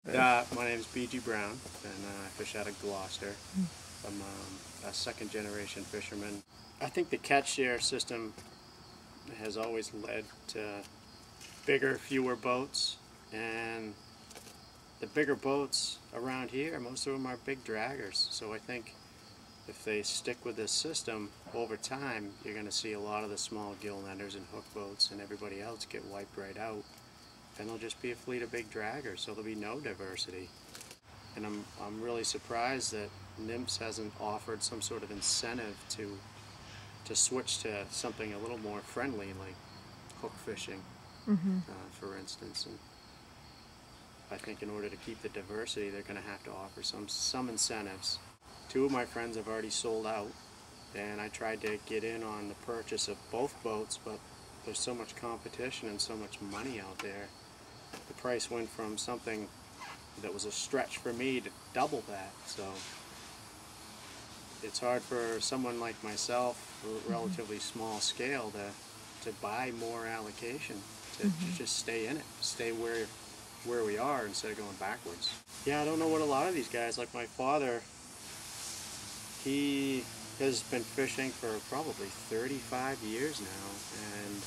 My name is B.G. Brown, and I fish out of Gloucester. I'm a second-generation fisherman. I think the catch share system has always led to bigger, fewer boats, and the bigger boats around here, most of them are big draggers. So I think if they stick with this system, over time, you're going to see a lot of the small gill netters and hook boats and everybody else get wiped right out. And there'll just be a fleet of big draggers, so there'll be no diversity. And I'm really surprised that NMFS hasn't offered some sort of incentive to switch to something a little more friendly, like hook fishing, for instance. And I think in order to keep the diversity, they're going to have to offer some incentives. Two of my friends have already sold out, and I tried to get in on the purchase of both boats, but there's so much competition and so much money out there. The price went from something that was a stretch for me to double that, so it's hard for someone like myself, relatively small scale, to buy more allocation, to just stay in it, stay where we are instead of going backwards. Yeah, I don't know what a lot of these guys, like my father, he has been fishing for probably 35 years now, and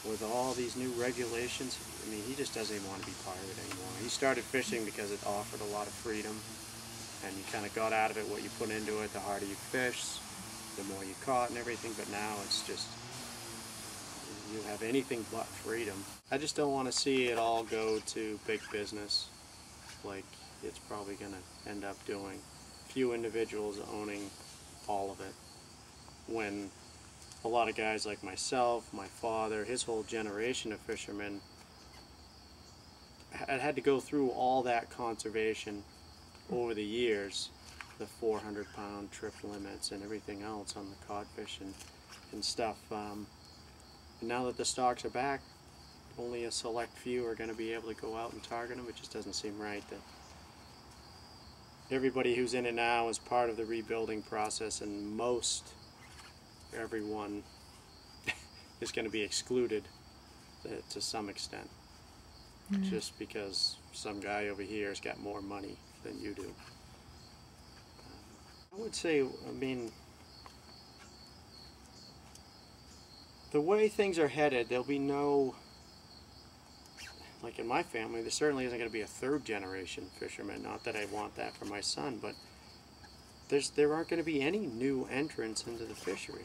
with all these new regulations, I mean, he just doesn't even want to be part of it anymore. He started fishing because it offered a lot of freedom, and you kind of got out of it what you put into it. The harder you fish, the more you caught and everything, but now it's just, you have anything but freedom. I just don't want to see it all go to big business like it's probably going to end up doing. Few individuals owning all of it, when a lot of guys like myself, my father, his whole generation of fishermen had to go through all that conservation over the years, the 400-pound trip limits and everything else on the codfish and stuff. And now that the stocks are back, only a select few are going to be able to go out and target them. It just doesn't seem right that everybody who's in it now is part of the rebuilding process, and everyone is going to be excluded to some extent, just because some guy over here has got more money than you do. I would say, I mean, the way things are headed, there'll be no, like in my family, there certainly isn't going to be a third generation fisherman. Not that I want that for my son, but there aren't going to be any new entrants into the fishery.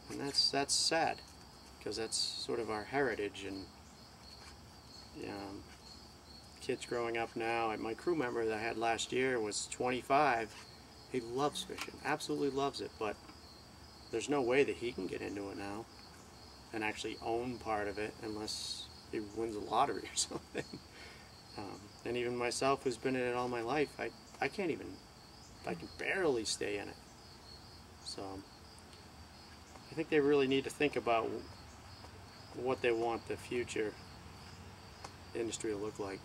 And that's sad, because that's sort of our heritage. And kids growing up now, my crew member that I had last year was 25. He loves fishing, absolutely loves it, but there's no way that he can get into it now and actually own part of it unless he wins the lottery or something. And even myself, who's been in it all my life, I can't even, I can barely stay in it. So I think they really need to think about what they want the future industry to look like.